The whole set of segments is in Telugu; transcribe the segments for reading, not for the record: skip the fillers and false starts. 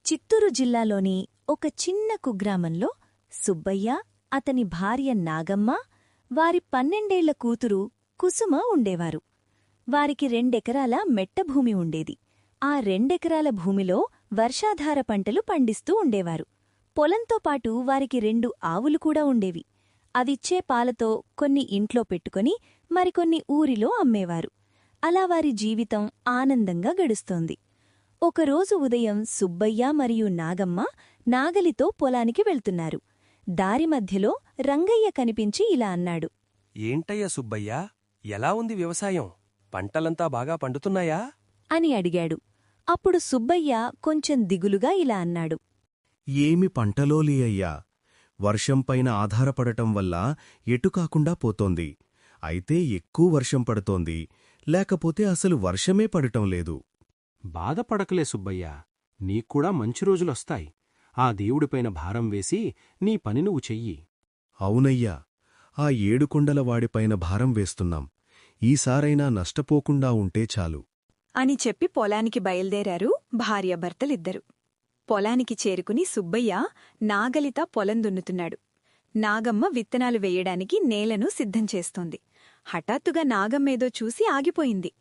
చిత్తూరు జిల్లాలోని ఒక చిన్న కుగ్రామంలో సుబ్బయ్య, అతని భార్య నాగమ్మ, వారి 12ఏళ్ల కూతురు కుసుమ ఉండేవారు. వారికి 2 ఎకరాల మెట్టభూమి ఉండేది. ఆ 2 ఎకరాల భూమిలో వర్షాధార పంటలు పండిస్తూ ఉండేవారు. పొలంతో పాటు వారికి 2 ఆవులు కూడా ఉండేవి. అవిచ్చే పాలతో కొన్ని ఇంట్లో పెట్టుకొని మరికొన్ని ఊరిలో అమ్మేవారు. అలా వారి జీవితం ఆనందంగా గడుస్తోంది. ఒకరోజు ఉదయం సుబ్బయ్య మరియు నాగమ్మ నాగలితో పొలానికి వెళ్తున్నారు. దారి మధ్యలో రంగయ్య కనిపించి ఇలా అన్నాడు. ఏంటయ్యా సుబ్బయ్యా, ఎలా ఉంది వ్యవసాయం? పంటలంతా బాగా పండుతున్నాయా అని అడిగాడు. అప్పుడు సుబ్బయ్య కొంచెం దిగులుగా ఇలా అన్నాడు. ఏమి పంటలోలి అయ్యా, వర్షంపైన ఆధారపడటం వల్ల ఎటుకాకుండా పోతోంది. అయితే ఎక్కువ వర్షం పడుతోంది, లేకపోతే అసలు వర్షమే పడటం లేదు. బాధపడకలే సుబ్బయ్యా, నీక్కూడా మంచి రోజులొస్తాయి. ఆ దేవుడిపైన భారం వేసి నీ పని నువ్వు చెయ్యి. అవునయ్యా, ఆ 7 కొండల వాడిపైన భారం వేస్తున్నాం. ఈసారైనా నష్టపోకుండా ఉంటే చాలు అని చెప్పి పొలానికి బయల్దేరారు భార్యాభర్తలిద్దరు. పొలానికి చేరుకుని సుబ్బయ్య నాగలిత పొలం దున్నుతున్నాడు. నాగమ్మ విత్తనాలు వేయడానికి నేలను సిద్ధం చేస్తోంది. హఠాత్తుగా నాగమ్మేదో చూసి ఆగిపోయింది.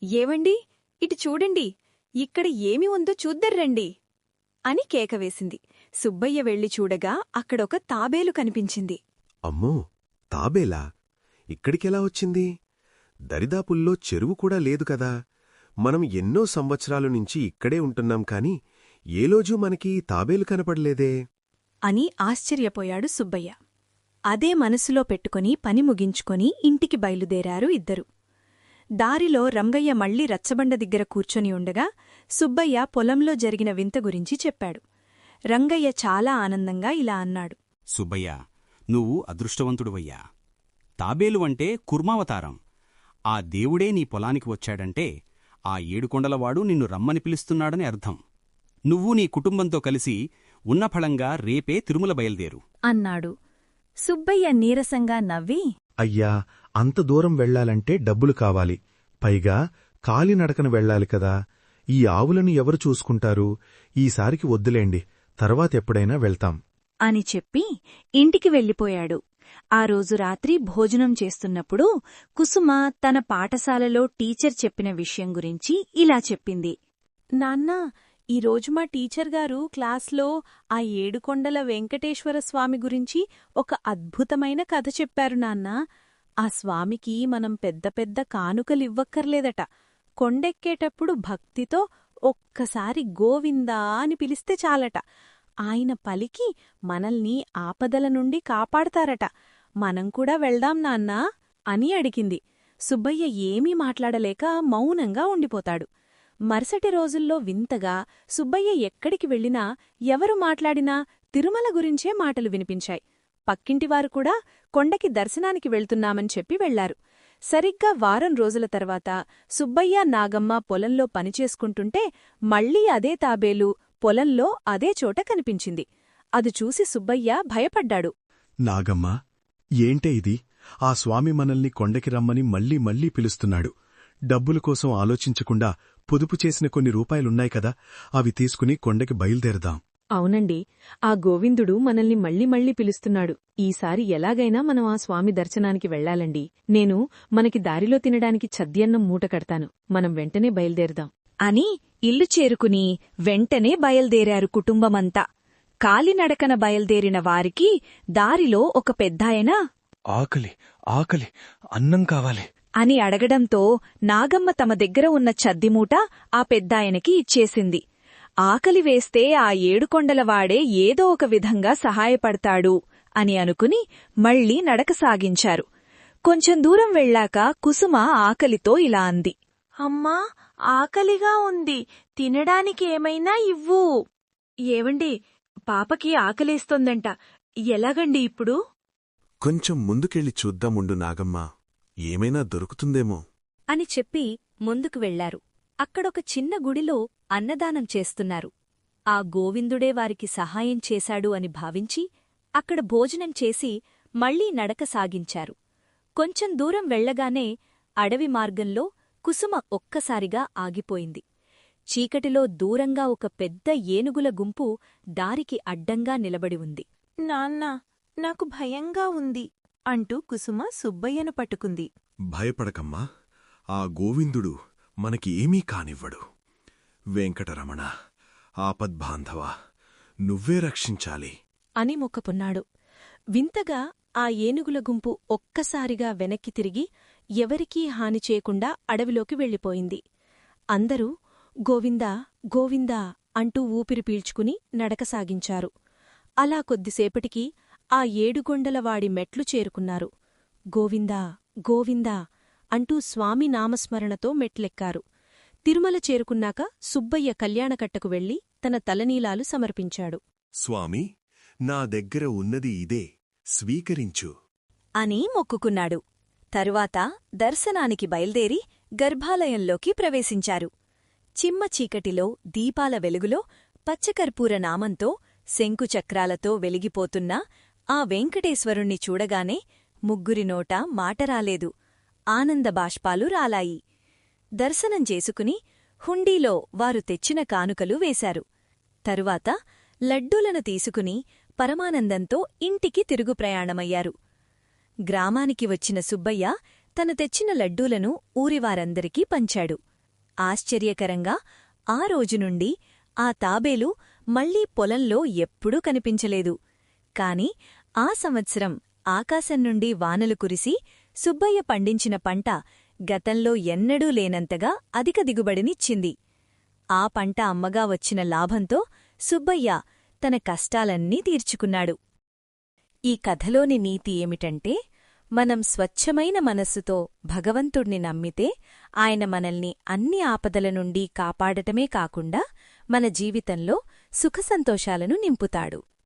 ఏవండి, ఇటు చూడండి, ఇక్కడ ఏమి ఉందో చూద్దర్రండి అని కేకవేసింది. సుబ్బయ్య వెళ్లి చూడగా అక్కడొక తాబేలు కనిపించింది. అమ్మో, తాబేలా? ఇక్కడికెలా వచ్చింది? దరిదాపుల్లో చెరువు కూడా లేదు కదా. మనం ఎన్నో సంవత్సరాల నుంచి ఇక్కడే ఉంటున్నాం కాని ఏలోజూ మనకి తాబేలు కనపడలేదే అని ఆశ్చర్యపోయాడు సుబ్బయ్య. అదే మనసులో పెట్టుకుని పని ముగించుకొని ఇంటికి బయలుదేరారు ఇద్దరు. దారిలో రంగయ్య మళ్లీ రచ్చబండ దగ్గర కూర్చొని ఉండగా సుబ్బయ్య పొలంలో జరిగిన వింత గురించి చెప్పాడు. రంగయ్య చాలా ఆనందంగా ఇలా అన్నాడు. సుబ్బయ్యా, నువ్వు అదృష్టవంతుడువయ్యా. తాబేలు అంటే కుర్మావతారం. ఆ దేవుడే నీ పొలానికి వచ్చాడంటే ఆ 7 కొండలవాడు నిన్ను రమ్మని పిలుస్తున్నాడని అర్థం. నువ్వు నీ కుటుంబంతో కలిసి ఉన్నఫళంగా రేపే తిరుమల బయల్దేరు అన్నాడు. సుబ్బయ్య నీరసంగా నవ్వి, అయ్యా, అంత దూరం వెళ్లాలంటే డబ్బులు కావాలి. పైగా కాలినడకన వెళ్లాలి కదా. ఈ ఆవులను ఎవరు చూసుకుంటారు? ఈసారికి వద్దులేండి, తర్వాతెప్పుడైనా వెళ్తాం అని చెప్పి ఇంటికి వెళ్ళిపోయాడు. ఆ రోజు రాత్రి భోజనం చేస్తున్నప్పుడు కుసుమ తన పాఠశాలలో టీచర్ చెప్పిన విషయం గురించి ఇలా చెప్పింది. నాన్నా, ఈరోజు మా టీచర్గారు క్లాస్లో ఆ 7 కొండల వెంకటేశ్వర స్వామి గురించి ఒక అద్భుతమైన కథ చెప్పారు నాన్నా. ఆ స్వామికి మనం పెద్ద పెద్ద కానుకలివ్వక్కర్లేదట. కొండెక్కేటప్పుడు భక్తితో ఒక్కసారి గోవిందా అని పిలిస్తే చాలట. ఆయన పలికి మనల్ని ఆపదల నుండి కాపాడతారట. మనం కూడా వెళ్దాం నాన్నా అని అడిగింది. సుబ్బయ్య ఏమీ మాట్లాడలేక మౌనంగా ఉండిపోతాడు. మరుసటి రోజుల్లో వింతగా సుబ్బయ్య ఎక్కడికి వెళ్ళినా, ఎవరు మాట్లాడినా తిరుమల గురించే మాటలు వినిపించాయి. పక్కింటివారు కూడా కొండకి దర్శనానికి వెళ్తున్నామని చెప్పి వెళ్లారు. సరిగ్గా వారం రోజుల తర్వాత సుబ్బయ్య, నాగమ్మ పొలంలో పనిచేసుకుంటుంటే మళ్లీ అదే తాబేలు పొలంలో అదే చోట కనిపించింది. అది చూసి సుబ్బయ్య భయపడ్డాడు. నాగమ్మా, ఏంటే ఇది? ఆ స్వామి మనల్ని కొండకి రమ్మని మళ్లీ మళ్లీ పిలుస్తున్నాడు. డబ్బుల కోసం ఆలోచించకుండా పొదుపు చేసిన కొన్ని రూపాయలున్నాయి కదా, అవి తీసుకుని కొండకి బయలుదేరదాం. అవునండి, ఆ గోవిందుడు మనల్ని మళ్లీ మళ్లీ పిలుస్తున్నాడు. ఈసారి ఎలాగైనా మనం ఆ స్వామి దర్శనానికి వెళ్లాలండి. నేను మనకి దారిలో తినడానికి చద్యన్నం మూట కడతాను. మనం వెంటనే బయలుదేరదాం అని ఇల్లు చేరుకుని వెంటనే బయల్దేరారు కుటుంబమంతా. కాలినడకన బయల్దేరిన వారికి దారిలో ఒక పెద్దాయన ఆకలి ఆకలి, అన్నం కావాలి అని అడగడంతో నాగమ్మ తమ దగ్గర ఉన్న చద్దిమూట ఆ పెద్దాయనకి ఇచ్చేసింది. ఆకలి వేస్తే ఆ 7 కొండలవాడే ఏదో ఒక విధంగా సహాయపడతాడు అని అనుకుని మళ్లీ నడక సాగించారు. కొంచెం దూరం వెళ్లాక కుసుమ ఆకలితో ఇలా అంది. అమ్మా, ఆకలిగా ఉంది, తినడానికి ఏమైనా ఇవ్వు. ఏవండి, పాపకి ఆకలేస్తోందంట. ఎలాగండి ఇప్పుడు? కొంచెం ముందుకెళ్ళి చూద్దాముండు నాగమ్మా, ఏమైనా దొరుకుతుందేమో అని చెప్పి ముందుకు వెళ్లారు. అక్కడొక చిన్న గుడిలో అన్నదానం చేస్తున్నారు. ఆ గోవిందుడే వారికి సహాయం చేశాడు అని భావించి అక్కడ భోజనం చేసి మళ్లీ నడక సాగించారు. కొంచెం దూరం వెళ్లగానే అడవి మార్గంలో కుసుమ ఒక్కసారిగా ఆగిపోయింది. చీకటిలో దూరంగా ఒక పెద్ద ఏనుగుల గుంపు దారికి అడ్డంగా నిలబడి ఉంది. నాన్నా, నాకు భయంగా ఉంది అంటూ కుసుమ సుబ్బయ్యను పట్టుకుంది. భయపడకమ్మా, ఆ గోవిందుడు మనకి ఏమీ కానివ్వడు. వెంకటరమణ, ఆపద్బాంధవా, నువ్వే రక్షించాలి అని మొక్కపున్నాడు. వింతగా ఆ ఏనుగుల గుంపు ఒక్కసారిగా వెనక్కి తిరిగి ఎవరికీ హాని చేయకుండా అడవిలోకి వెళ్ళిపోయింది. అందరూ గోవిందా గోవిందా అంటూ ఊపిరి పీల్చుకుని నడక సాగించారు. అలా కొద్దిసేపటికి ఆ ఏడుగొండలవాడి మెట్లు చేరుకున్నారు. గోవిందా గోవిందా అంటూ స్వామి నామస్మరణతో మెట్లెక్కారు. తిరుమల చేరుకున్నాక సుబ్బయ్య కళ్యాణకట్టకు వెళ్లి తన తలనీలాలు సమర్పించాడు. స్వామి, నా దగ్గర ఉన్నది ఇదే, స్వీకరించు అని మొక్కుకున్నాడు. తరువాత దర్శనానికి బయల్దేరి గర్భాలయంలోకి ప్రవేశించారు. చిమ్మ చీకటిలో దీపాల వెలుగులో పచ్చకర్పూర నామంతో శంకుచక్రాలతో వెలిగిపోతున్న ఆ వెంకటేశ్వరుణ్ణి చూడగానే ముగ్గురి నోట మాటరాలేదు. ఆనందబాష్పాలు రాలాయి. దర్శనం చేసుకుని హుండీలో వారు తెచ్చిన కానుకలు వేశారు. తరువాత లడ్డూలను తీసుకుని పరమానందంతో ఇంటికి తిరుగు ప్రయాణమయ్యారు. గ్రామానికి వచ్చిన సుబ్బయ్య తను తెచ్చిన లడ్డూలను ఊరివారందరికీ పంచాడు. ఆశ్చర్యకరంగా ఆ రోజునుండి ఆ తాబేలు మళ్లీ పొలంలో ఎప్పుడూ కనిపించలేదు. కాని ఆ సంవత్సరం ఆకాశం నుండి వానలు కురిసి సుబ్బయ్య పండించిన పంట గతంలో ఎన్నడూ లేనంతగా అధిక దిగుబడినిచ్చింది. ఆ పంట అమ్మగా వచ్చిన లాభంతో సుబ్బయ్య తన కష్టాలన్నీ తీర్చుకున్నాడు. ఈ కథలోని నీతి ఏమిటంటే, మనం స్వచ్ఛమైన మనస్సుతో భగవంతుణ్ణి నమ్మితే ఆయన మనల్ని అన్ని ఆపదల నుండి కాపాడటమే కాకుండా మన జీవితంలో సుఖసంతోషాలను నింపుతాడు.